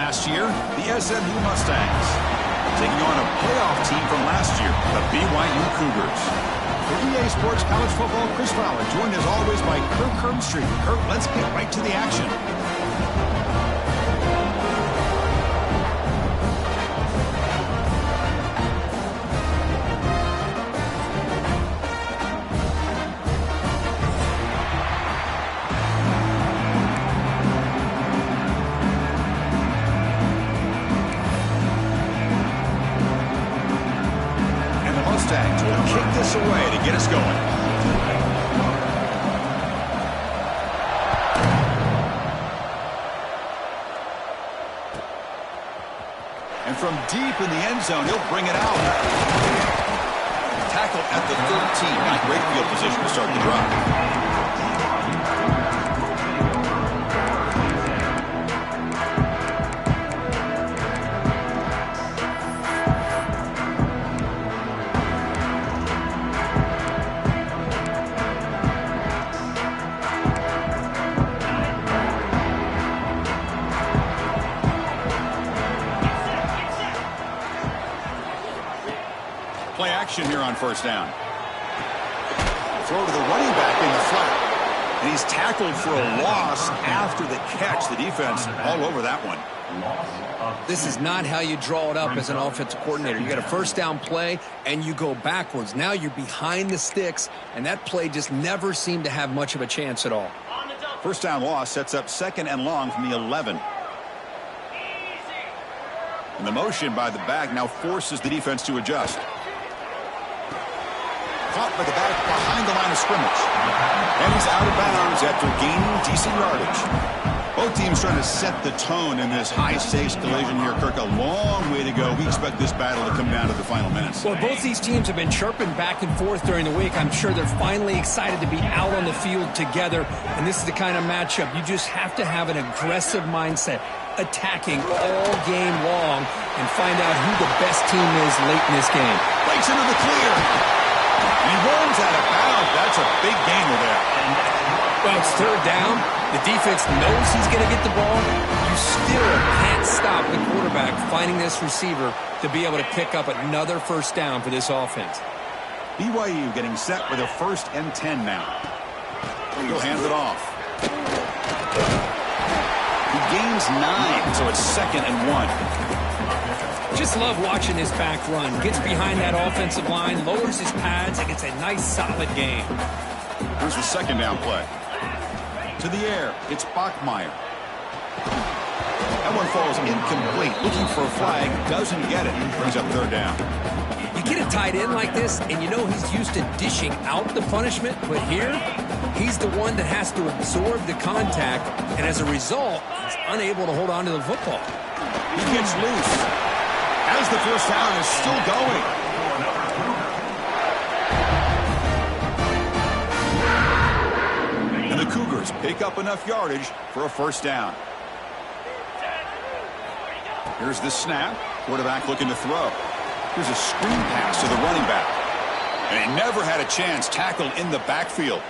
last year, the SMU Mustangs. Taking on a playoff team from last year, the BYU Cougars. For EA Sports College Football, Chris Fowler, joined as always by Kirk Herbstreit. Kirk, let's get right to the action. Mustangs will kick this away to get us going. And from deep in the end zone, he'll bring it out. Tackle at the 13. Not great field position to start the drive. Play action here on first down. Throw to the running back in the flat. And he's tackled for a loss after the catch. The defense all over that one. This is not how you draw it up as an offensive coordinator. You got a first down play and you go backwards. Now you're behind the sticks, and that play just never seemed to have much of a chance at all. First down loss sets up second and long from the 11. And the motion by the back now forces the defense to adjust. Caught by the back behind the line of scrimmage. And he's out of bounds after gaining decent yardage. Both teams trying to set the tone in this high-stakes collision here. Kirk, a long way to go. We expect this battle to come down to the final minutes. Well, both these teams have been chirping back and forth during the week. I'm sure they're finally excited to be out on the field together. And this is the kind of matchup you just have to have an aggressive mindset, attacking all game long, and find out who the best team is late in this game. Breaks into the clear. And he rolls out of bounds. That's a big gainer there. Well, it's third down. The defense knows he's going to get the ball. You still can't stop the quarterback finding this receiver to be able to pick up another first down for this offense. BYU getting set with a 1st and 10 now. He'll hand it off. He gains 9, so it's 2nd and 1. Just love watching this back run. Gets behind that offensive line, lowers his pads, and gets a nice, solid gain. Here's the second down play. To the air, it's Bachmeier. That one falls incomplete. Looking for a flag, doesn't get it. Brings up third down. You get a tight end like this, and you know he's used to dishing out the punishment, but here, he's the one that has to absorb the contact, and as a result, he's unable to hold on to the football. He gets loose. As the first down is still going. And the Cougars pick up enough yardage for a first down. Here's the snap. Quarterback looking to throw. Here's a screen pass to the running back. And he never had a chance. Tackled in the backfield.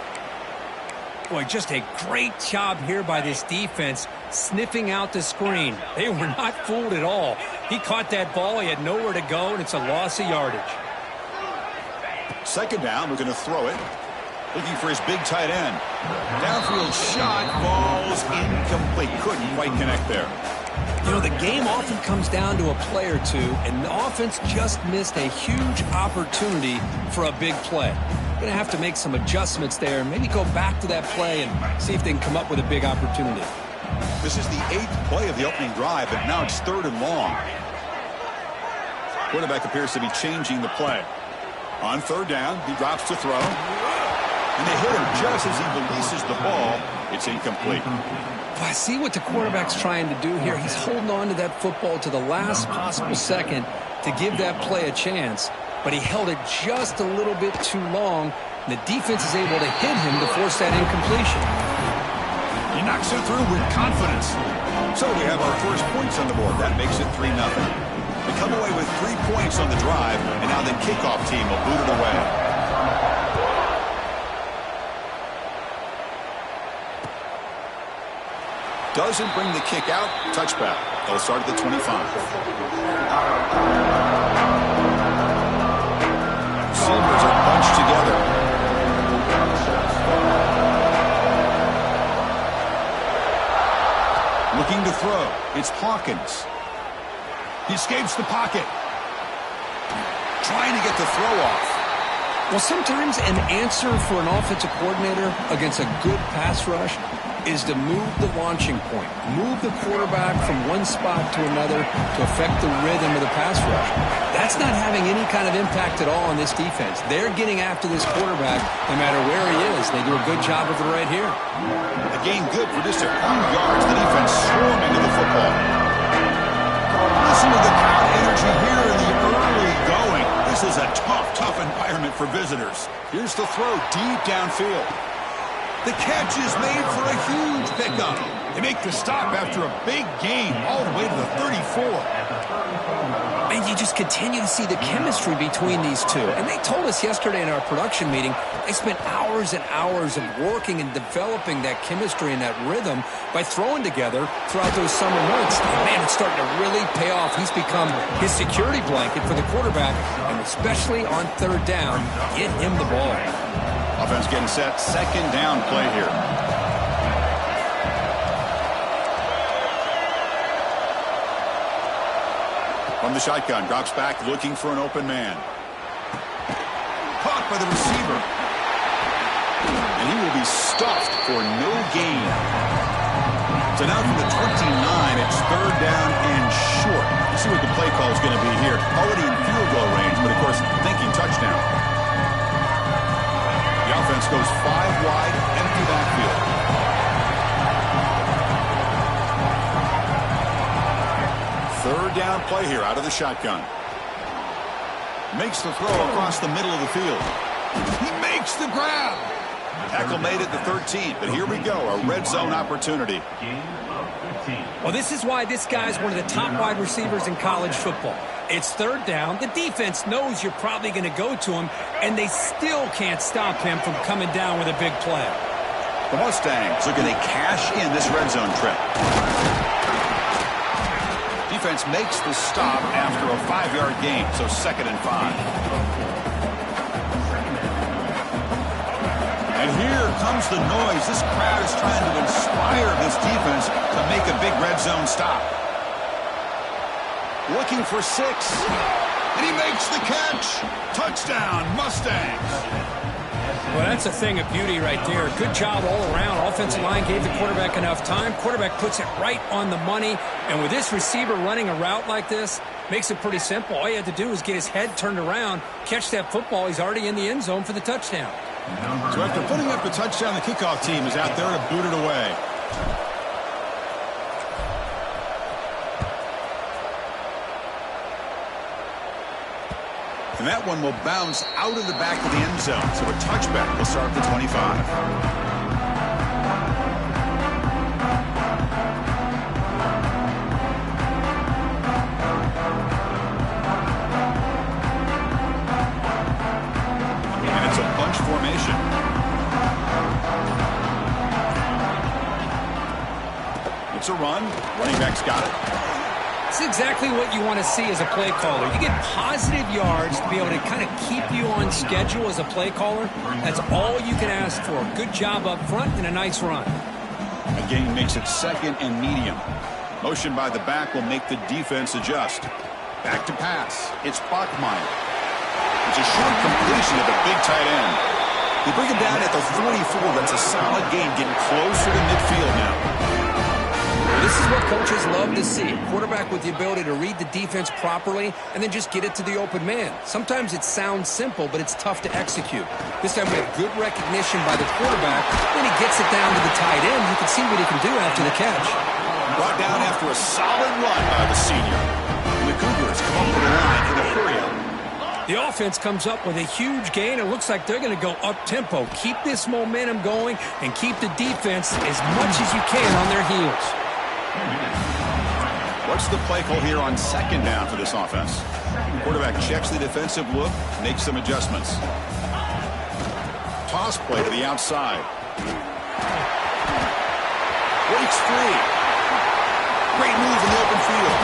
Boy, just a great job here by this defense, sniffing out the screen. They were not fooled at all. He caught that ball. He had nowhere to go, and it's a loss of yardage. Second down, we're going to throw it. Looking for his big tight end. Downfield shot falls incomplete. Couldn't quite connect there. You know, the game often comes down to a play or two, and the offense just missed a huge opportunity for a big play. Going to have to make some adjustments there, maybe go back to that play and see if they can come up with a big opportunity. This is the 8th play of the opening drive, but now it's 3rd and long. Quarterback appears to be changing the play. On 3rd down, he drops to throw. And they hit him just as he releases the ball. It's incomplete. Well, I see what the quarterback's trying to do here. He's holding on to that football to the last possible second to give that play a chance. But he held it just a little bit too long. And the defense is able to hit him to force that incompletion. He knocks it through with confidence. So we have our first points on the board. That makes it 3-0. They come away with 3 points on the drive, and now the kickoff team will boot it away. Doesn't bring the kick out. Touchback. They'll start at the 25. Receivers are bunched together. Looking to throw. It's Hawkins. He escapes the pocket. Trying to get the throw off. Well, sometimes an answer for an offensive coordinator against a good pass rush is to move the launching point, move the quarterback from one spot to another to affect the rhythm of the pass rush. That's not having any kind of impact at all on this defense. They're getting after this quarterback no matter where he is. They do a good job of it right here. A gain good for just a few yards. The defense swarming to the football. Listen to the crowd energy here in the early going. This is a tough environment for visitors. Here's the throw deep downfield. The catch is made for a huge pickup. They make the stop after a big gain all the way to the 34. And you just continue to see the chemistry between these two. And they told us yesterday in our production meeting, they spent hours and hours of working and developing that chemistry and that rhythm by throwing together throughout those summer months. And man, it's starting to really pay off. He's become his security blanket for the quarterback, and especially on third down, get him the ball. Offense getting set. Second down play here. From the shotgun, drops back looking for an open man. Caught by the receiver. And he will be stuffed for no gain. So now from the 29, it's third down and short. Let's see what the play call is going to be here. Already in field goal range, but of course thinking touchdown. The offense goes 5 wide, empty backfield. Third down play here out of the shotgun. Makes the throw across the middle of the field. He makes the grab. Tackle made at the 13, but here we go, a red zone opportunity. Well, this is why this guy's one of the top wide receivers in college football. It's third down. The defense knows you're probably going to go to him, and they still can't stop him from coming down with a big play. The Mustangs looking to cash in this red zone trip. Defense makes the stop after a 5-yard gain, so 2nd and 5. And here comes the noise. This crowd is trying to inspire this defense to make a big red zone stop. Looking for 6. And he makes the catch. Touchdown, Mustangs. Well, that's a thing of beauty right there. Good job all around. Offensive line gave the quarterback enough time. Quarterback puts it right on the money. And with this receiver running a route like this, makes it pretty simple. All you have to do is get his head turned around, catch that football. He's already in the end zone for the touchdown. So after putting up the touchdown, the kickoff team is out there to boot it away. And that one will bounce out of the back of the end zone. So a touchback will start at the 25. And it's a bunch formation. It's a run. Running back's got it. It's exactly what you want to see as a play caller. You get positive yards to be able to kind of keep you on schedule as a play caller. That's all you can ask for. Good job up front and a nice run. A gain makes it 2nd and medium. Motion by the back will make the defense adjust. Back to pass. It's Bachmeier. It's a short completion at the big tight end. They bring him down at the 44. That's a solid gain, getting closer to midfield now. This is what coaches love to see. A quarterback with the ability to read the defense properly and then just get it to the open man. Sometimes it sounds simple, but it's tough to execute. This time we have good recognition by the quarterback. When he gets it down to the tight end, you can see what he can do after the catch. Brought down after a solid run by the senior. And the Cougars come up with a line in a hurry-up. The offense comes up with a huge gain. It looks like they're going to go up-tempo. Keep this momentum going and keep the defense as much as you can on their heels. What's the play call here on 2nd down for this offense? Quarterback checks the defensive look, makes some adjustments. Toss play to the outside. Breaks free. Great move in the open field.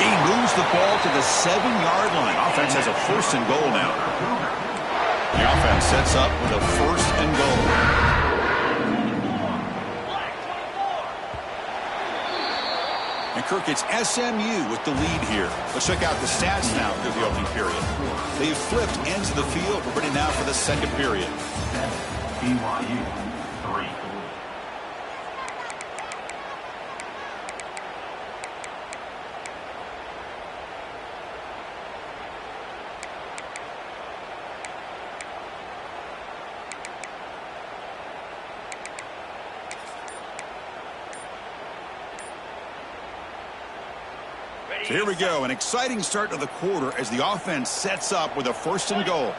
He moves the ball to the 7-yard line. Offense has a 1st and goal now. The offense sets up with a 1st and goal. And Kirk, it's SMU with the lead here. Let's check out the stats now through the opening period. They've flipped ends of the field. We're ready now for the second period. BYU 3. So here we go, an exciting start to the quarter as the offense sets up with a 1st and goal.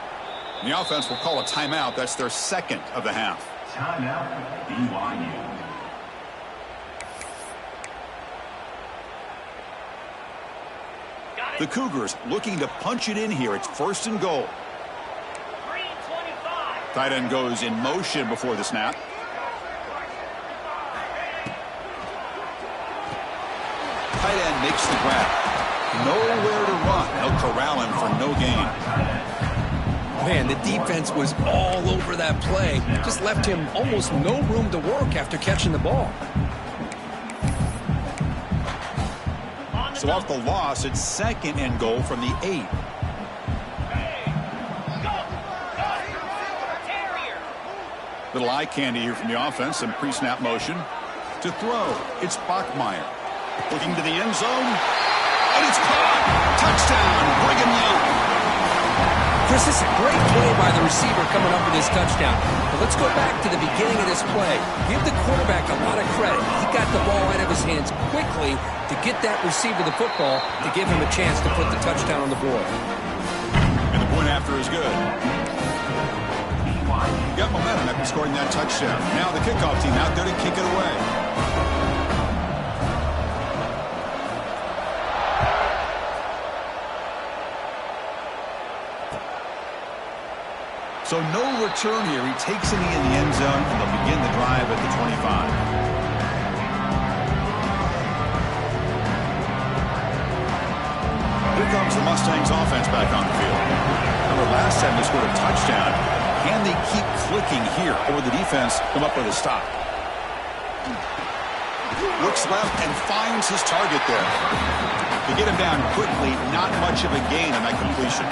And the offense will call a timeout. That's their 2nd of the half. Timeout, BYU. The Cougars looking to punch it in here. It's 1st and goal. Tight end goes in motion before the snap. Tight end makes the grab. Nowhere to run. They'll corral him for no gain. Man, the defense was all over that play. Just left him almost no room to work after catching the ball. So off the loss, it's 2nd and goal from the 8. Little eye candy here from the offense. Some pre-snap motion. To throw, it's Bachmeier. Looking to the end zone. And it's caught. Touchdown, Brigham Young. Chris, this is a great play by the receiver coming up with this touchdown. But let's go back to the beginning of this play. Give the quarterback a lot of credit. He got the ball out of his hands quickly to get that receiver the football to give him a chance to put the touchdown on the board. And the point after is good. Got momentum after scoring that touchdown. Now the kickoff team out there to kick it away. So no return here. He takes it in the end zone, and they'll begin the drive at the 25. Here comes the Mustangs offense back on the field. Remember last time they scored a touchdown. Can they keep clicking here, or will the defense come up with a stop? Looks left and finds his target there. To get him down quickly, not much of a gain on that completion.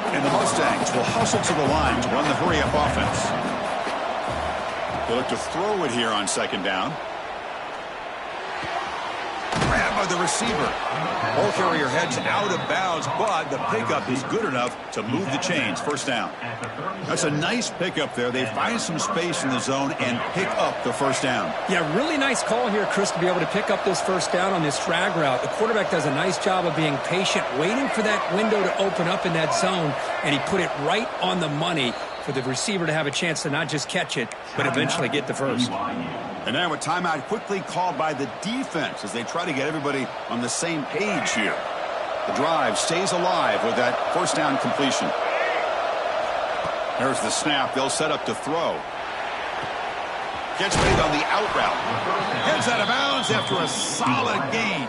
And the Mustangs will hustle to the line to run the hurry-up offense. They look to throw it here on 2nd down. Grab by the receiver. Ball carrier heads out of bounds, but the pickup is good enough to move the chains. 1st down. That's a nice pickup there. They find some space in the zone and pick up the 1st down. Yeah, really nice call here, Chris, to be able to pick up this 1st down on this drag route. The quarterback does a nice job of being patient, waiting for that window to open up in that zone, and he put it right on the money for the receiver to have a chance to not just catch it, but eventually get the 1st. And now a timeout quickly called by the defense as they try to get everybody on the same page here. The drive stays alive with that 1st down completion. There's the snap. They'll set up to throw. Gets made on the out route. Heads out of bounds after a solid gain.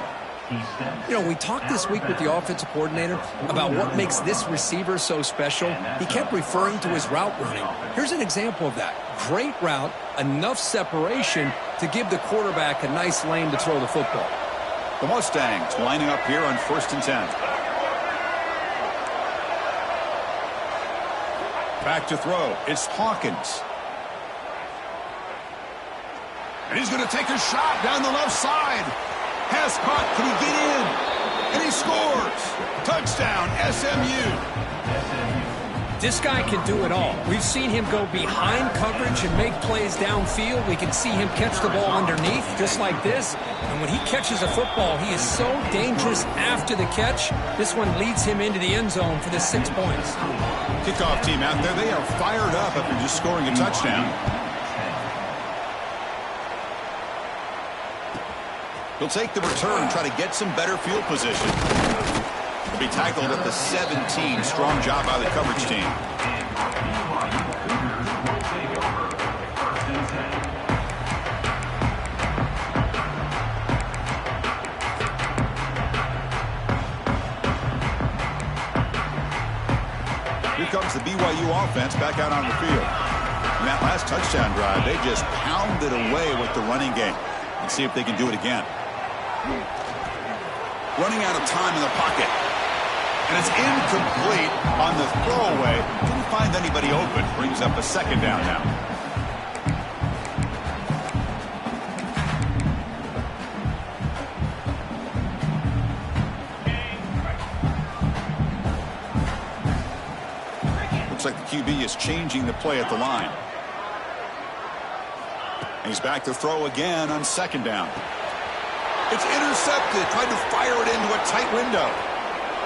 You know, we talked this week with the offensive coordinator about what makes this receiver so special. He kept referring to his route running. Here's an example of that. Great route, enough separation to give the quarterback a nice lane to throw the football. The Mustangs lining up here on 1st and 10. Back to throw. It's Hawkins. And he's going to take a shot down the left side. Pass caught. Can he get in? And he scores. Touchdown, SMU. This guy can do it all. We've seen him go behind coverage and make plays downfield. We can see him catch the ball underneath, just like this. And when he catches a football, he is so dangerous after the catch. This one leads him into the end zone for the 6 points. Kickoff team out there. They are fired up after just scoring a touchdown. He'll take the return, try to get some better field position. He'll be tackled at the 17. Strong job by the coverage team. comes the BYU offense back out on the field. In that last touchdown drive, they just pounded away with the running game. Let's see if they can do it again. Running out of time in the pocket. And it's incomplete on the throwaway. Didn't find anybody open. Brings up a second down now. Looks like the QB is changing the play at the line. And he's back to throw again on second down. It's intercepted. Tried to fire it into a tight window.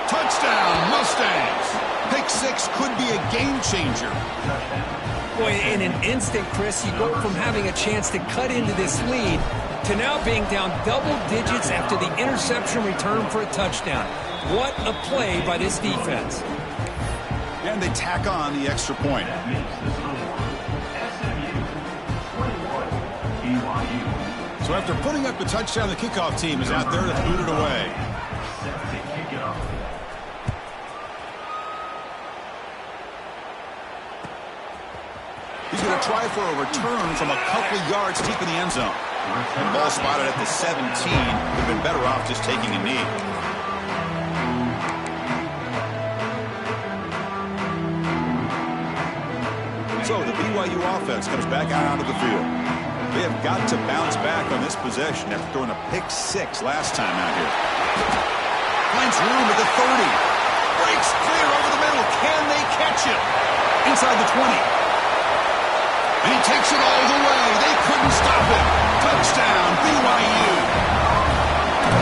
Touchdown, Mustangs. Pick six could be a game changer. Boy, in an instant, Chris, you go from having a chance to cut into this lead to now being down double digits after the interception return for a touchdown. What a play by this defense. And they tack on the extra point. So after putting up the touchdown, the kickoff team is out there to boot it away. He's going to try for a return from a couple yards deep in the end zone. The ball spotted at the 17. Would have been better off just taking a knee. So the BYU offense comes back out onto the field. They have got to bounce back on this possession after throwing a pick six last time out here. Finds room at the 30. Breaks clear over the middle. Can they catch him? Inside the 20. And he takes it all the way. They couldn't stop him. Touchdown, BYU.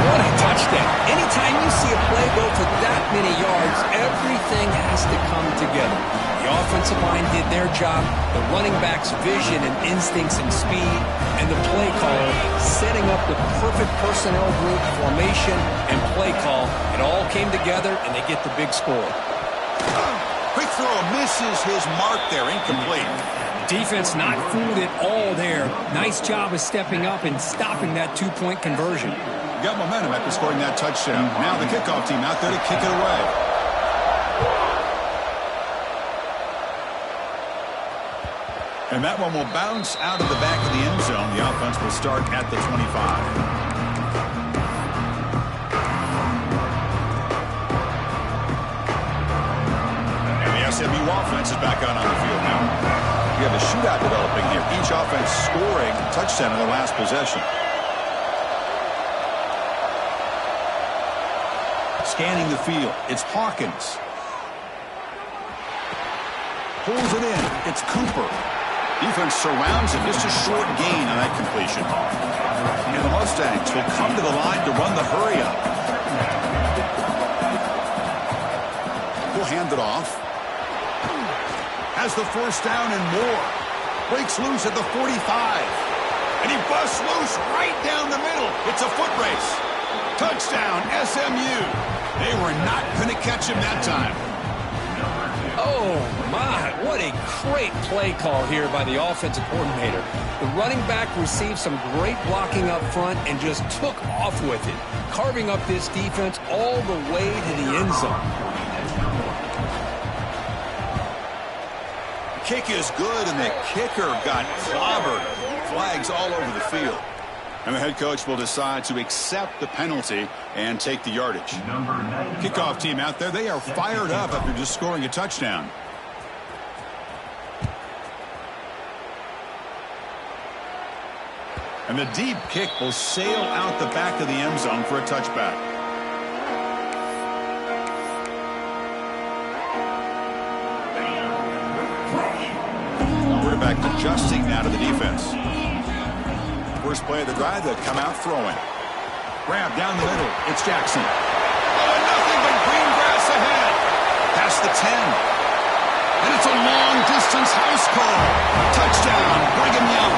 What a touchdown. Anytime you see a play go for that many yards, everything has to come together. The offensive line did their job, the running back's vision and instincts and speed, and the play caller setting up the perfect personnel group, formation, and play call. It all came together, and they get the big score. Quick throw misses his mark there, incomplete. Defense not fooled at all there. Nice job of stepping up and stopping that two-point conversion. Got momentum after scoring that touchdown. Now the kickoff team out there to kick it away. And that one will bounce out of the back of the end zone. The offense will start at the 25. And the SMU offense is back out on the field now. We have a shootout developing here. Each offense scoring a touchdown in their last possession. Scanning the field. It's Hawkins. Pulls it in. It's Cooper. Defense surrounds him. Just a short gain on that completion. And the Mustangs will come to the line to run the hurry up. We'll hand it off. Has the first down and more. Breaks loose at the 45. And he busts loose right down the middle. It's a foot race. Touchdown, SMU. They were not going to catch him that time. Oh, my. What a great play call here by the offensive coordinator. The running back received some great blocking up front and just took off with it, carving up this defense all the way to the end zone. Kick is good, and the kicker got clobbered. Flags all over the field. And the head coach will decide to accept the penalty and take the yardage. Kickoff team out there, they are fired up after just scoring a touchdown. And the deep kick will sail out the back of the end zone for a touchback. Quarterback adjusting now to the defense. First play of the drive, they come out throwing. Grab down the middle. It's Jackson. Oh, and nothing but green grass ahead. Past the 10. And it's a long-distance house call. Touchdown, Brigham Young.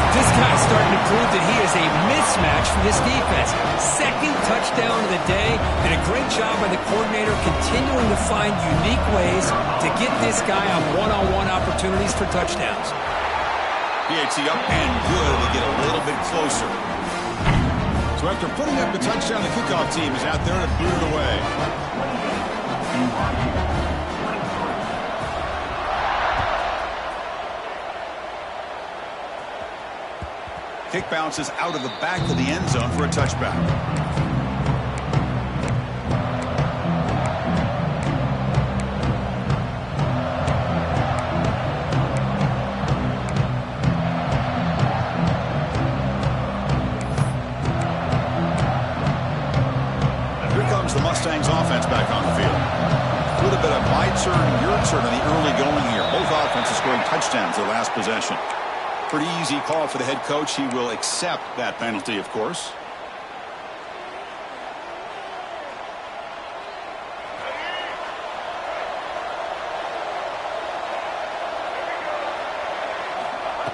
This guy's starting to prove that he is a mismatch for this defense. Second touchdown of the day, and a great job by the coordinator continuing to find unique ways to get this guy on one-on-one opportunities for touchdowns. PAT up and good to get a little bit closer. So after putting up the touchdown, the kickoff team is out there to boot it away. Kick bounces out of the back of the end zone for a touchback. The Mustangs offense back on the field. A little bit of my turn, your turn in the early going here. Both offenses scoring touchdowns their last possession. Pretty easy call for the head coach. He will accept that penalty, of course.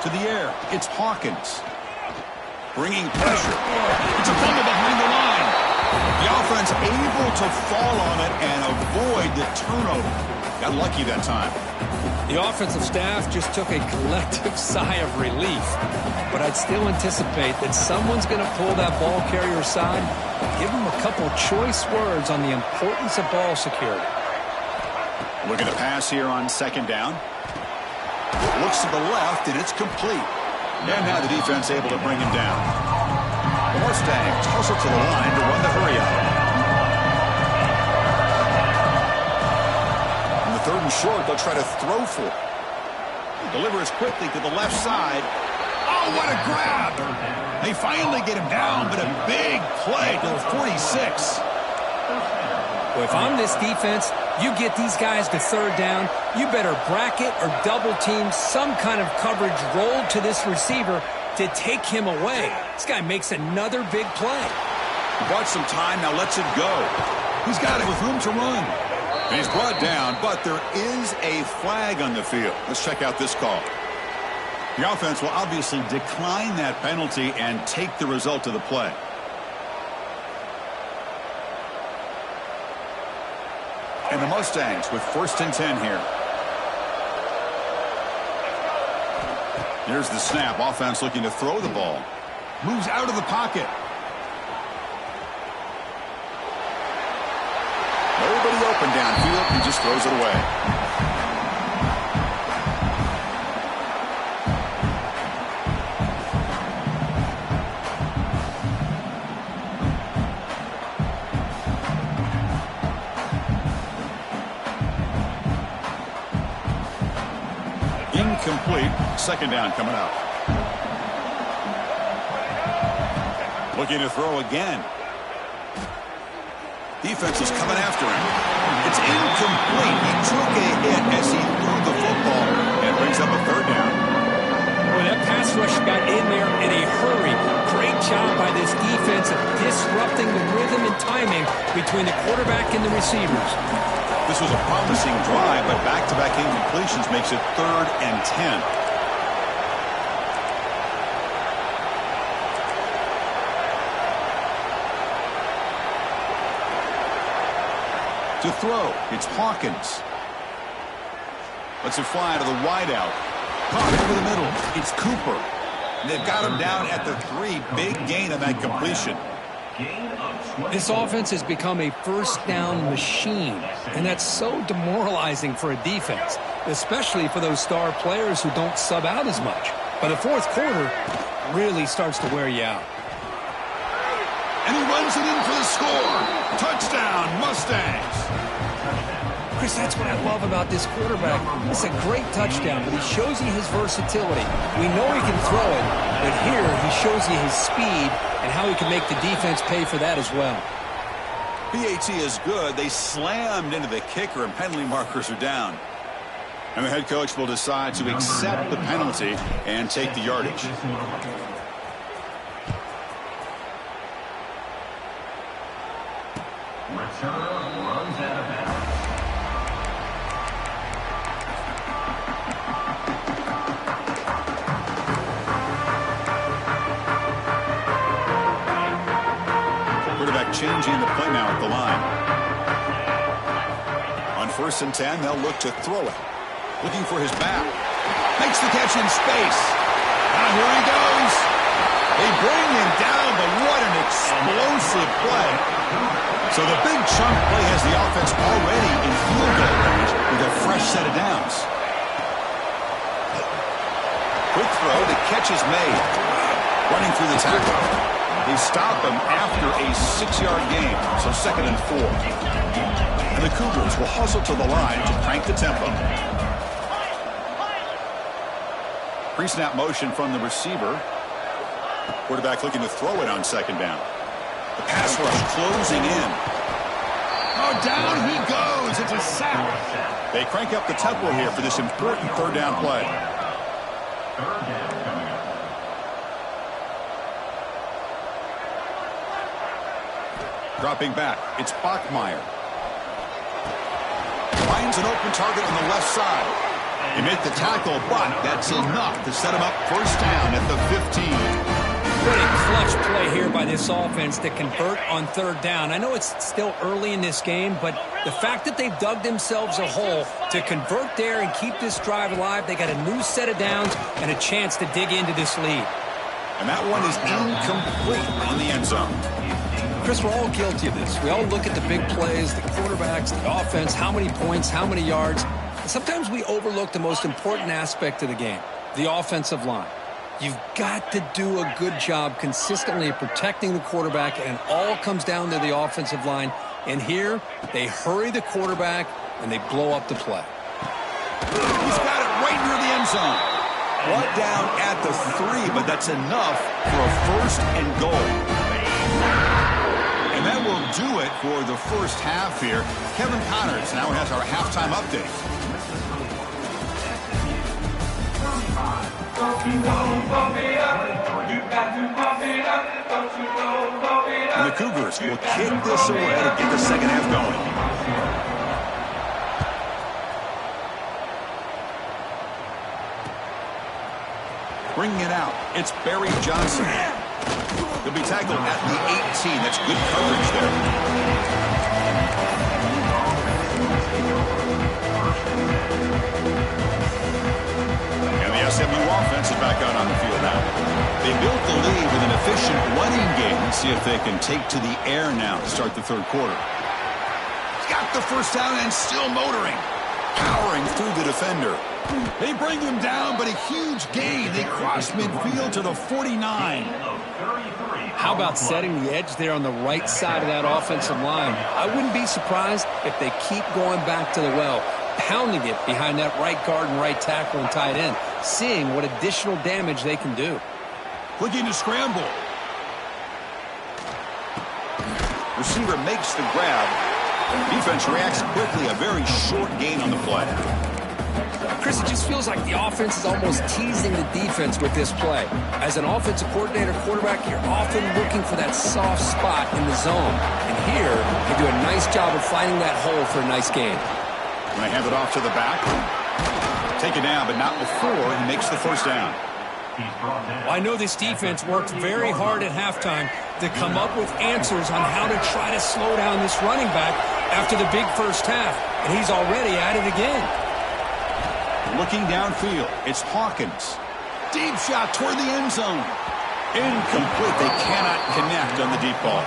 To the air, it's Hawkins. Bringing pressure. It's a fumble behind the line. The offense able to fall on it and avoid the turnover. Got lucky that time. The offensive staff just took a collective sigh of relief. But I'd still anticipate that someone's going to pull that ball carrier aside, give him a couple choice words on the importance of ball security. Look at the pass here on second down. Looks to the left, and it's complete. And now the defense able to bring him down. The Mustangs hustle to the line to run the hurry out. In the third and short, they'll try to throw for it. Delivers quickly to the left side. Oh, what a grab! They finally get him down, but a big play to the 46. Well, if I'm this defense, you get these guys to third down, you better bracket or double team some kind of coverage rolled to this receiver to take him away. This guy makes another big play. Bought some time, now lets it go. He's got it with room to run. And he's brought down, but there is a flag on the field. Let's check out this call. The offense will obviously decline that penalty and take the result of the play. And the Mustangs with 1st and 10 here. Here's the snap. Offense looking to throw the ball. Moves out of the pocket. Nobody open downfield. He just throws it away. Incomplete. 2nd down coming up. Looking to throw again. Defense is coming after him. It's incomplete. He took a hit as he threw the football and brings up a 3rd down. Boy, that pass rush got in there in a hurry. Great job by this defense of disrupting the rhythm and timing between the quarterback and the receivers. This was a promising drive, but back-to-back incompletions makes it 3rd and 10. To throw, it's Hawkins. Lets it fly to the wideout. Caught over the middle. It's Cooper. They've got him down at the 3. Big gain on that completion. This offense has become a first down machine, and that's so demoralizing for a defense, especially for those star players who don't sub out as much. But the 4th quarter really starts to wear you out. And he runs it in for the score. Touchdown, Mustangs. Chris, that's what I love about this quarterback. It's a great touchdown, but he shows you his versatility. We know he can throw it, but here he shows you his speed and how he can make the defense pay for that as well. PAT is good. They slammed into the kicker, and penalty markers are down. And the head coach will decide to accept the penalty and take the yardage. Return runs out of bounds. Quarterback changing the play now at the line. On 1st and 10, they'll look to throw it. Looking for his back. Makes the catch in space. Now here he goes. They bring him down, but what an explosive play. So the big chunk play has the offense already in field goal range with a fresh set of downs. Quick throw, the catch is made. Running through the tackle. They stop him after a 6-yard gain, so 2nd and 4. And the Cougars will hustle to the line to crank the tempo. Pre-snap motion from the receiver. Quarterback looking to throw it on 2nd down. The pass rush closing in. Oh, down he goes. It's a sack. They crank up the tempo here for this important 3rd down play. Dropping back, it's Bachmeier. Finds an open target on the left side. They make the tackle, but that's enough to set him up 1st down at the 15. What a clutch play here by this offense to convert on 3rd down. I know it's still early in this game, but the fact that they've dug themselves a hole to convert there and keep this drive alive, they got a new set of downs and a chance to dig into this lead. And that one is incomplete on the end zone. Chris, we're all guilty of this. We all look at the big plays, the quarterbacks, the offense, how many points, how many yards. And sometimes we overlook the most important aspect of the game, the offensive line. You've got to do a good job consistently of protecting the quarterback, and it all comes down to the offensive line. And here, they hurry the quarterback, and they blow up the play. He's got it right near the end zone. Brought down at the 3, but that's enough for a 1st and goal. And that will do it for the 1st half here. Kevin Connors now has our halftime update. And the Cougars will kick this away to get the 2nd half going. Bringing it out, it's Barry Johnson. He'll be tackled at the 18. That's good coverage there. And the SMU offense is back out on the field now. They built the lead with an efficient running game. Let's see if they can take to the air now to start the 3rd quarter. Got the 1st down and still motoring. Powering through the defender. They bring him down, but a huge gain. They cross midfield to the 49. How about setting the edge there on the right side of that offensive line? I wouldn't be surprised if they keep going back to the well, pounding it behind that right guard and right tackle and tight end, seeing what additional damage they can do. Looking to scramble. Receiver makes the grab. Defense reacts quickly. A very short gain on the play. Chris, it just feels like the offense is almost teasing the defense with this play. As an offensive coordinator, quarterback, you're often looking for that soft spot in the zone. And here, they do a nice job of finding that hole for a nice gain. When they hand it off to the back. Take it down, but not before he makes the 1st down. Well, I know this defense worked very hard at halftime to come up with answers on how to try to slow down this running back after the big 1st half. And he's already at it again. Looking downfield, it's Hawkins. Deep shot toward the end zone. Incomplete. They cannot connect on the deep ball.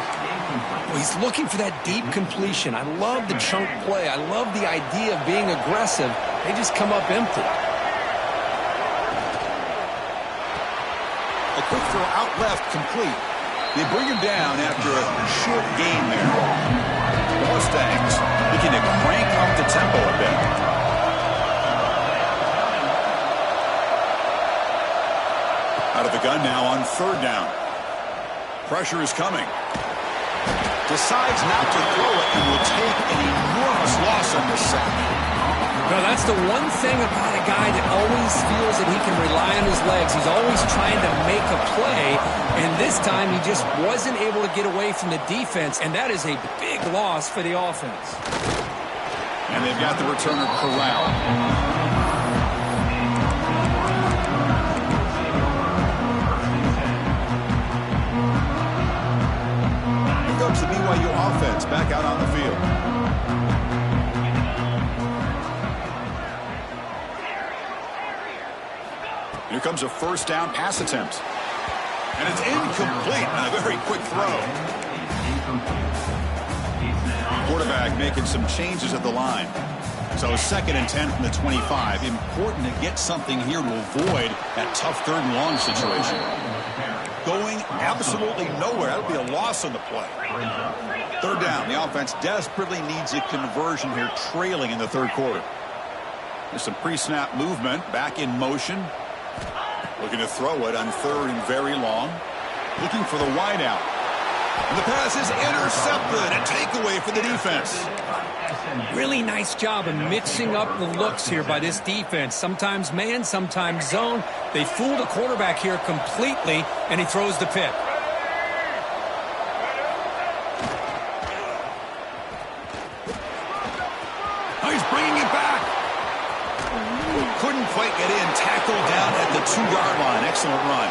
Well, he's looking for that deep completion. I love the chunk play. I love the idea of being aggressive. They just come up empty. A quick throw out left, complete. They bring him down after a short gain there. The Mustangs looking to crank up the tempo a bit. Out of the gun now on 3rd down. Pressure is coming. Decides not to throw it and will take an enormous loss on this sack. No, that's the one thing about a guy that always feels that he can rely on his legs. He's always trying to make a play, and this time he just wasn't able to get away from the defense, and that is a big loss for the offense. And they've got the returner corralled. The BYU offense back out on the field. Here comes a 1st down pass attempt. And it's incomplete on a very quick throw. Quarterback making some changes at the line. So 2nd and 10 from the 25. Important to get something here to avoid that tough 3rd and long situation. going absolutely nowhere. That'll be a loss on the play. Third down. The offense desperately needs a conversion here, trailing in the third quarter. There's some pre-snap movement. Back in motion. Looking to throw it on third and very long. Looking for the wideout. And the pass is intercepted. A takeaway for the defense. Really nice job of mixing up the looks here by this defense. Sometimes man, sometimes zone. They fool the quarterback here completely, and he throws the pick. Oh, he's bringing it back. Couldn't quite get in. Tackled down at the 2-yard line. Excellent run.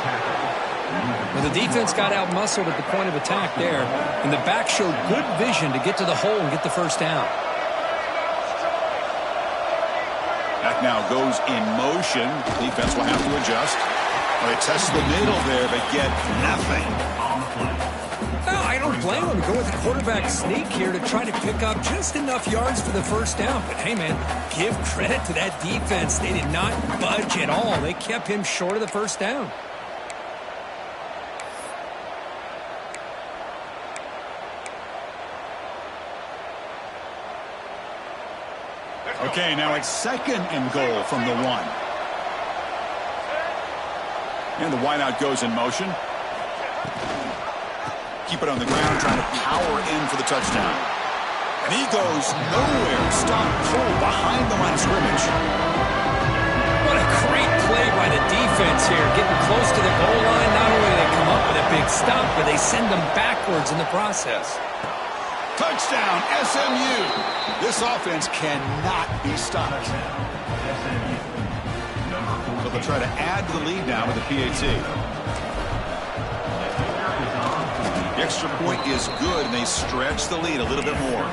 Well, the defense got out-muscled at the point of attack there, and the back showed good vision to get to the hole and get the first down. Back now goes in motion. Defense will have to adjust. Well, they test the middle there, but get nothing. Well, I don't blame them. Go with the quarterback sneak here to try to pick up just enough yards for the first down. But, hey, man, give credit to that defense. They did not budge at all. They kept him short of the first down. Okay, now it's second and goal from the 1. And the wideout goes in motion. Keep it on the ground, trying to power in for the touchdown. And he goes nowhere. Stop, pull behind the line of scrimmage. What a great play by the defense here. Getting close to the goal line. Not only do they come up with a big stop, but they send them backwards in the process. Touchdown, SMU. This offense cannot be stopped. So they'll try to add to the lead now with the PAT. The extra point is good, and they stretch the lead a little bit more.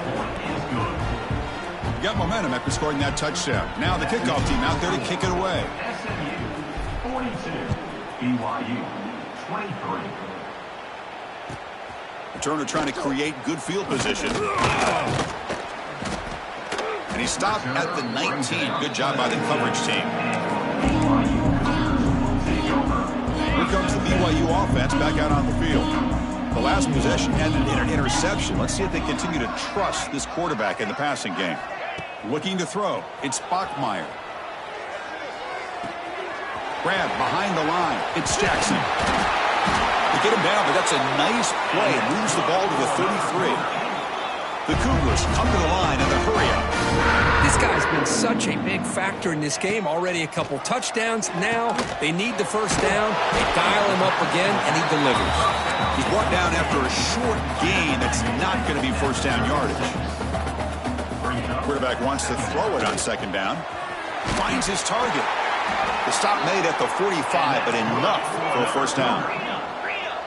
Got momentum after scoring that touchdown. Now the kickoff team out there to kick it away. SMU 42, BYU 23. Turner trying to create good field position. And he stopped at the 19. Good job by the coverage team. Here comes the BYU offense back out on the field. The last possession ended in an interception. Let's see if they continue to trust this quarterback in the passing game. Looking to throw. It's Bachmeier. Grab behind the line. It's Jackson. They get him down, but that's a nice play. It moves the ball to the 33. The Cougars come to the line in the hurry-up. This guy's been such a big factor in this game. Already a couple touchdowns. Now they need the first down. They dial him up again, and he delivers. He's brought down after a short gain that's not going to be first down yardage. Quarterback wants to throw it on second down. Finds his target. The stop made at the 45, but enough for a first down.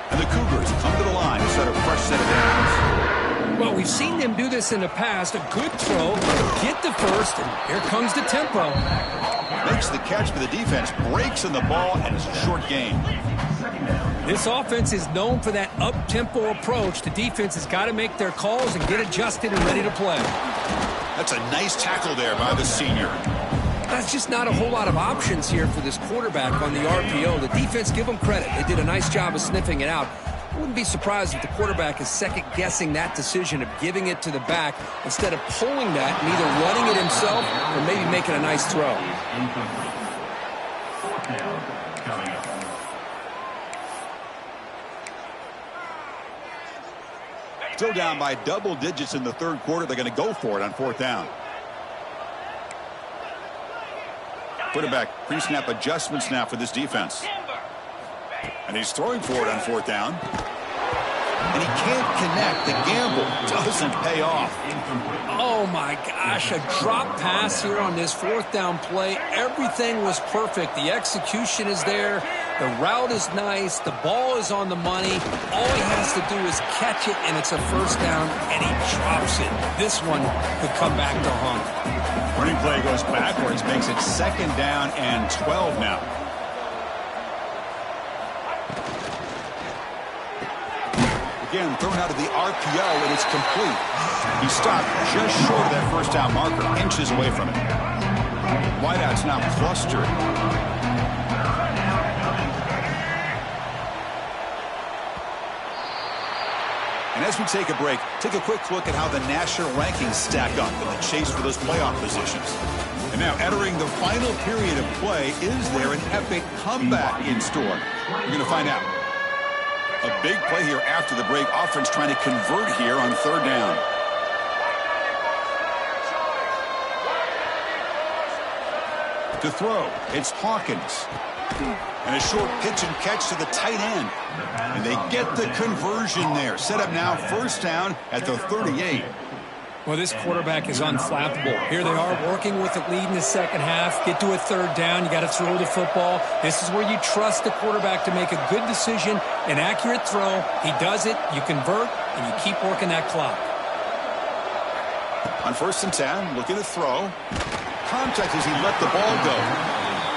And the Cougars come to the line to set a fresh set of downs. Well, we've seen them do this in the past. A good throw, get the first, and here comes the tempo. Makes the catch for the defense, breaks in the ball, and it's a short gain. This offense is known for that up-tempo approach. The defense has got to make their calls and get adjusted and ready to play. That's a nice tackle there by the senior. That's just not a whole lot of options here for this quarterback on the RPO. The defense, give them credit. They did a nice job of sniffing it out. I wouldn't be surprised if the quarterback is second-guessing that decision of giving it to the back instead of pulling that and either running it himself or maybe making a nice throw. Still down by double digits in the third quarter. They're going to go for it on fourth down. Quarterback pre-snap adjustments now for this defense. And he's throwing for it on fourth down. And he can't connect. The gamble doesn't pay off. Oh, my gosh. A drop pass here on this fourth down play. Everything was perfect. The execution is there. The route is nice. The ball is on the money. All he has to do is catch it, and it's a first down, and he drops it. This one could come back to haunt. Running play goes backwards, makes it second down and 12 now. Again, thrown out of the RPO, and it's complete. He stopped just short of that first down marker, inches away from it. Wideout's now clustered. as we take a break, take a quick look at how the national rankings stack up in the chase for those playoff positions. And now entering the final period of play, is there an epic comeback in store? We're going to find out. A big play here after the break. Offense trying to convert here on third down. To throw, it's Hawkins. And a short pitch and catch to the tight end. And they get the conversion there. Set up now, first down at the 38. Well, this quarterback is unflappable. Here they are working with the lead in the second half. Get to a third down. You got to throw the football. This is where you trust the quarterback to make a good decision, an accurate throw. He does it, you convert, and you keep working that clock. On 1st and 10, looking to throw. Contact as he let the ball go.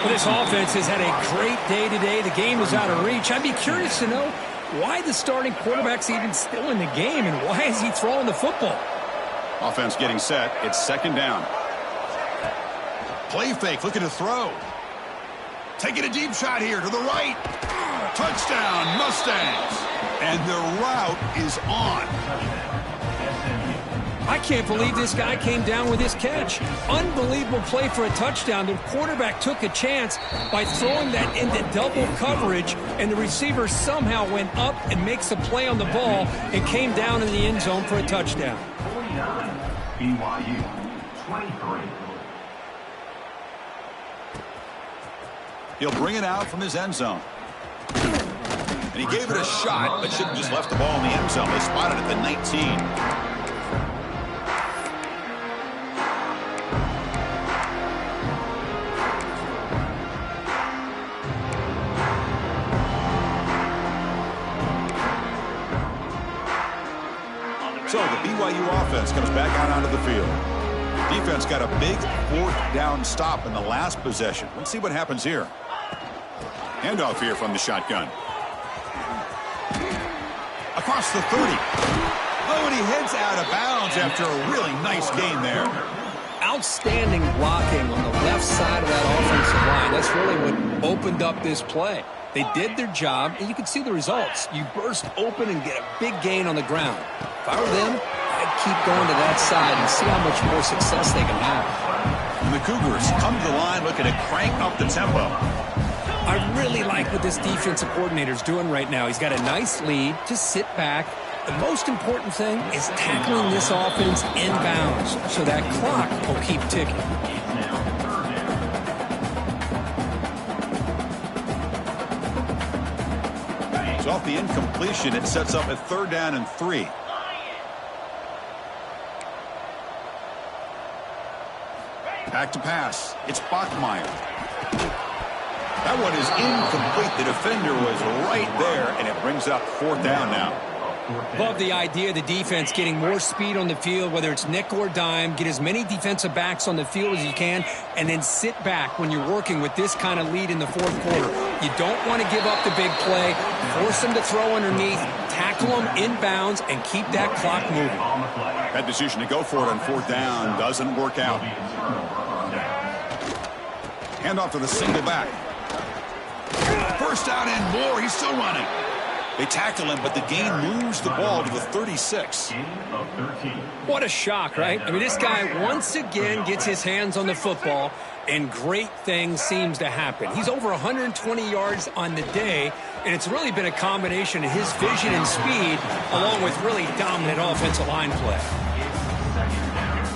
Well, this offense has had a great day today. The game is out of reach. I'd be curious to know why the starting quarterback's even still in the game, and why is he throwing the football? Offense getting set. It's second down. Play fake, looking to throw. Taking a deep shot here to the right. Touchdown, Mustangs. And the route is on. I can't believe this guy came down with this catch. Unbelievable play for a touchdown. The quarterback took a chance by throwing that into double coverage, and the receiver somehow went up and makes a play on the ball and came down in the end zone for a touchdown. BYU 23. He'll bring it out from his end zone. And he gave it a shot, but should have just left the ball in the end zone. They spotted it at the 19. So the BYU offense comes back out onto the field. Defense got a big fourth down stop in the last possession. Let's see what happens here. Handoff here from the shotgun. Across the 30. Oh, and he heads out of bounds after a really nice gain there. Outstanding blocking on the left side of that offensive line. That's really what opened up this play. They did their job, and you can see the results. You burst open and get a big gain on the ground. If I were them, I'd keep going to that side and see how much more success they can have. And the Cougars come to the line looking to crank up the tempo. I really like what this defensive coordinator is doing right now. He's got a nice lead. Just sit back. The most important thing is tackling this offense inbounds so that clock will keep ticking. So off the incompletion, it sets up a third down and 3. Back to pass. It's Bachmeier. That one is incomplete. The defender was right there, and it brings up fourth down now. Love the idea of the defense getting more speed on the field, whether it's nickel or dime. Get as many defensive backs on the field as you can, and then sit back when you're working with this kind of lead in the fourth quarter. You don't want to give up the big play. Force them to throw underneath, tackle them inbounds, and keep that clock moving. That decision to go for it on fourth down doesn't work out. Handoff to the single back. First down and more. He's still running. They tackle him, but the gain moves the ball to the 36. What a shock, right? I mean, this guy once again gets his hands on the football, and great things seems to happen. He's over 120 yards on the day, and it's really been a combination of his vision and speed, along with really dominant offensive line play.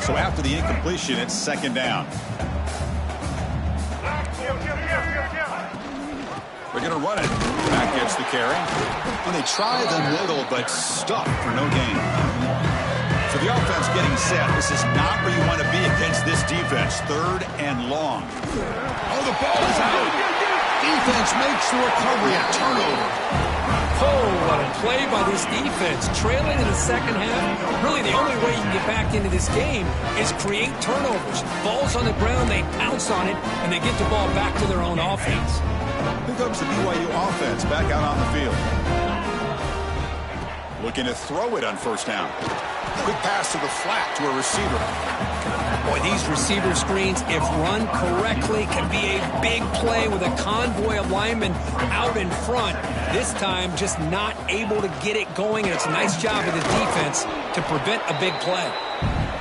So after the incompletion, it's second down. They're going to run it. Back gets the carry. And they try the middle, but stuck for no gain. So the offense getting set. This is not where you want to be against this defense. Third and long. Oh, the ball is out. Defense makes the recovery. A turnover. Oh, what a play by this defense. Trailing in the second half. Really, the only way you can get back into this game is create turnovers. Ball's on the ground, they pounce on it, and they get the ball back to their own offense. Here comes the BYU offense back out on the field. Looking to throw it on first down. Quick pass to the flat to a receiver. Boy, these receiver screens, if run correctly, can be a big play with a convoy of linemen out in front. This time, just not able to get it going, and it's a nice job of the defense to prevent a big play.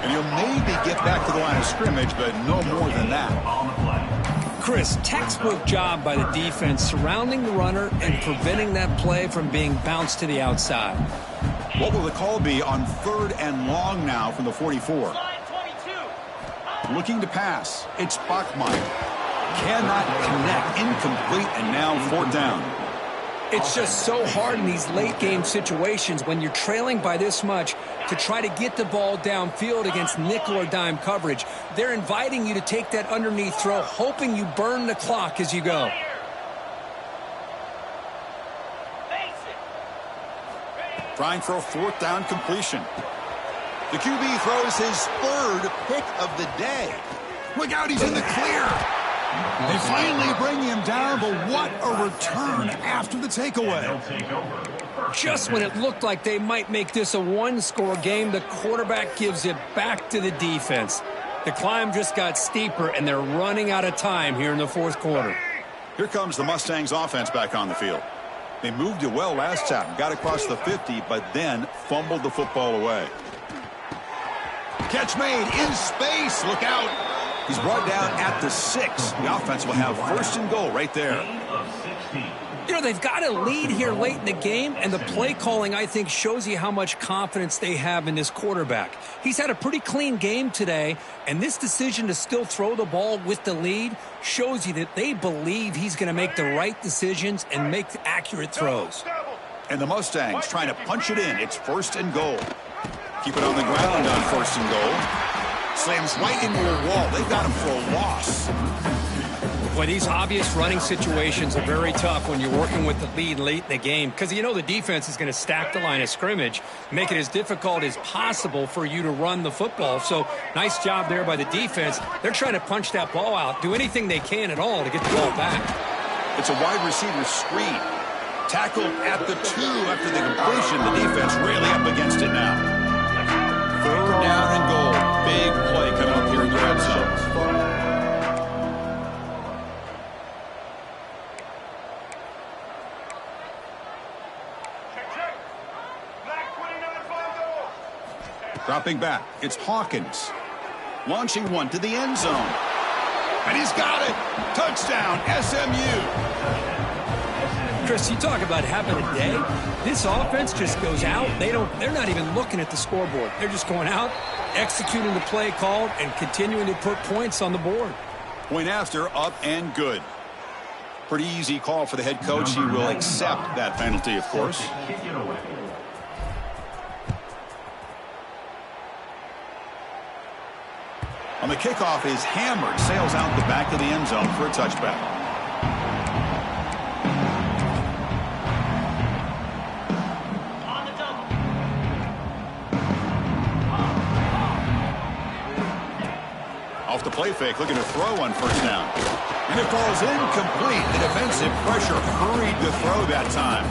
And you'll maybe get back to the line of scrimmage, but no more than that. Chris, textbook job by the defense surrounding the runner and preventing that play from being bounced to the outside. What will the call be on 3rd and long now from the 44? Looking to pass. It's Bachmeyer. Cannot connect. Incomplete, and now 4th down. It's just so hard in these late-game situations when you're trailing by this much to try to get the ball downfield against nickel or dime coverage. They're inviting you to take that underneath throw, hoping you burn the clock as you go. Trying for a 4th down completion. The QB throws his 3rd pick of the day. Look out, he's in the clear. They finally bring him down, but what a return after the takeaway. Just when it looked like they might make this a one-score game, the quarterback gives it back to the defense. The climb just got steeper, and they're running out of time here in the 4th quarter. Here comes the Mustangs offense back on the field. They moved it well last time, got across the 50, but then fumbled the football away. Catch made in space. Look out. He's brought down at the 6. The offense will have 1st and goal right there. You know, they've got a lead here late in the game, and the play calling, I think, shows you how much confidence they have in this quarterback. He's had a pretty clean game today, and this decision to still throw the ball with the lead shows you that they believe he's going to make the right decisions and make accurate throws. And the Mustangs trying to punch it in. It's 1st and goal. Keep it on the ground on 1st and goal. Slams right into a wall. They've got him for a loss. Boy, these obvious running situations are very tough when you're working with the lead late in the game because you know the defense is going to stack the line of scrimmage, make it as difficult as possible for you to run the football. So nice job there by the defense. They're trying to punch that ball out, do anything they can at all to get the ball back. It's a wide receiver screen. Tackled at the 2 after the completion. The defense really up against it now. 3rd down and goal. Big play coming up here in the red zone. Dropping back, it's Hawkins. Launching one to the end zone. And he's got it. Touchdown, SMU. Chris, you talk about having a day. This offense just goes out. They're not even looking at the scoreboard. They're just going out, executing the play called, and continuing to put points on the board. Point after, up and good. Pretty easy call for the head coach. He will accept that penalty, of course. On the kickoff is hammered, sails out the back of the end zone for a touchback. Off the play fake, looking to throw on 1st down. And it falls incomplete. The defensive pressure hurried to throw that time.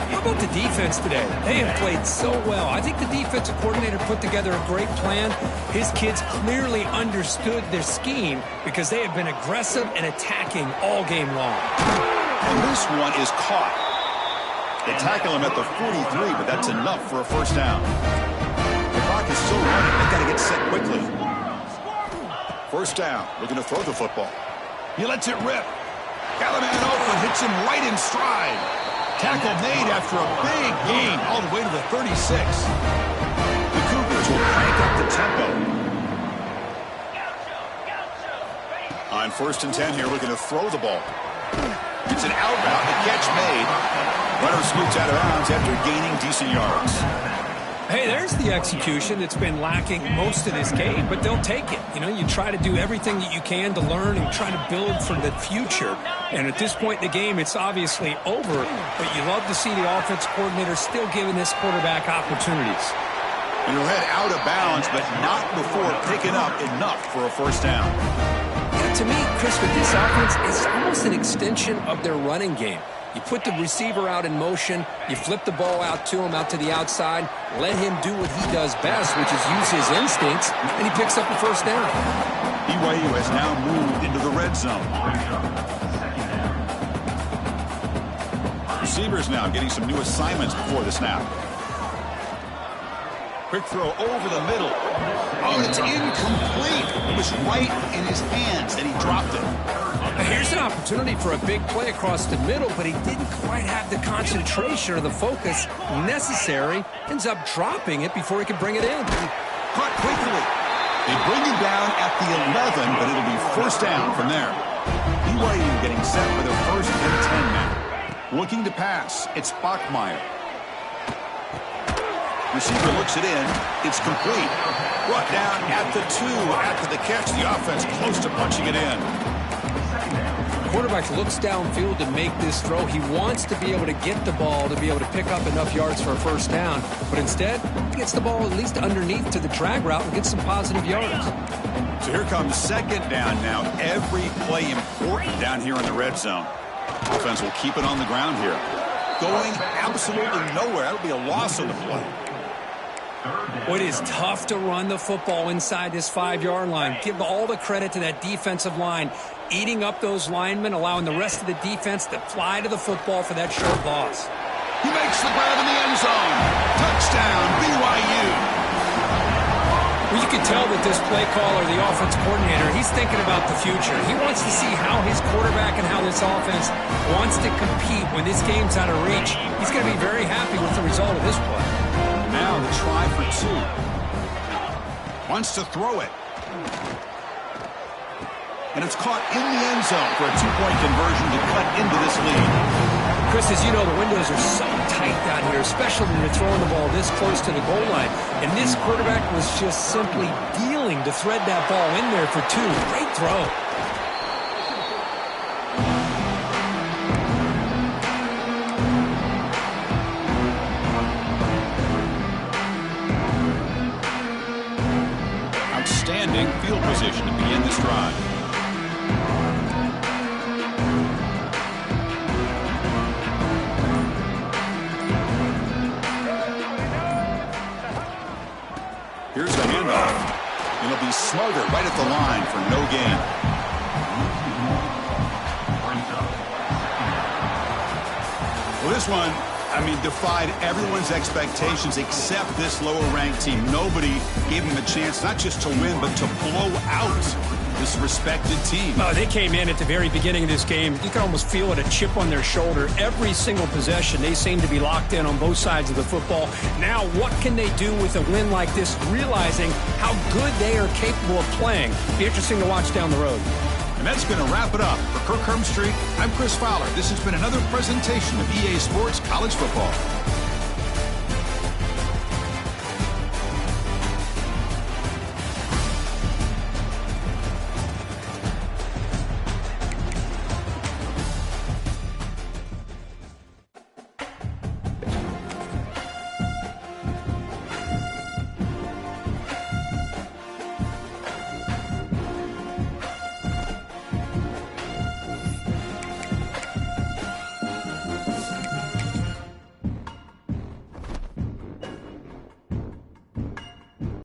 How about the defense today? They have played so well. I think the defensive coordinator put together a great plan. His kids clearly understood their scheme because they have been aggressive and attacking all game long. And this one is caught. They tackle him at the 43, but that's enough for a 1st down. The clock is still running. They've got to get set quickly. 1st down, looking to throw the football. He lets it rip. Got a man open, hits him right in stride. Tackle made after a big gain all the way to the 36. The Cougars will crank up the tempo. On 1st and 10 here, looking to throw the ball. It's an out route, the catch made. Runner scoots out of bounds after gaining decent yards. Hey, there's the execution that's been lacking most of this game, but they'll take it. You know, you try to do everything that you can to learn and try to build for the future. And at this point in the game, it's obviously over, but you love to see the offense coordinator still giving this quarterback opportunities. And he'll head out of bounds, but not before picking up enough for a 1st down. Yeah, to me, Chris, with this offense, it's almost an extension of their running game. You put the receiver out in motion. You flip the ball out to him, out to the outside. Let him do what he does best, which is use his instincts, and he picks up the first down. BYU has now moved into the red zone. Receivers now getting some new assignments before the snap. Quick throw over the middle. Oh, it's incomplete. It was right in his hands, and he dropped it. Here's an opportunity for a big play across the middle, but he didn't quite have the concentration or the focus necessary. Ends up dropping it before he could bring it in. Caught quickly. They bring him down at the 11, but it'll be first down from there. BYU getting set for their first and 10 now. Looking to pass. It's Bachmeier. Receiver looks it in. It's complete. Brought down at the 2 after the catch. The offense close to punching it in. Quarterback looks downfield to make this throw. He wants to be able to get the ball to be able to pick up enough yards for a first down. But instead, he gets the ball at least underneath to the drag route and gets some positive yards. So here comes second down now. Every play important down here in the red zone. Offense will keep it on the ground here. Going absolutely nowhere. That'll be a loss on the play. It is tough to run the football inside this 5-yard line. Give all the credit to that defensive line, eating up those linemen, allowing the rest of the defense to fly to the football for that short loss. He makes the grab in the end zone. Touchdown, BYU. Well, you can tell that this play caller, the offense coordinator, he's thinking about the future. He wants to see how his quarterback and how this offense wants to compete when this game's out of reach. He's going to be very happy with the result of this play. Now the try for 2. Wants to throw it. And it's caught in the end zone for a 2-point conversion to cut into this lead. Chris, as you know, the windows are so tight down here, especially when you're throwing the ball this close to the goal line. And this quarterback was just simply dealing to thread that ball in there for 2. Great throw. Outstanding field position to begin this drive. Here's the handoff. It'll be smothered right at the line for no gain. Well, this one, defied everyone's expectations except this lower-ranked team. Nobody gave them a chance not just to win, but to blow out this respected team. Oh, they came in at the very beginning of this game. You can almost feel it, a chip on their shoulder. Every single possession, they seem to be locked in on both sides of the football. Now, what can they do with a win like this, realizing how good they are capable of playing? Be interesting to watch down the road. And that's going to wrap it up. For Kirk Hermstreet, I'm Chris Fowler. This has been another presentation of EA Sports College Football.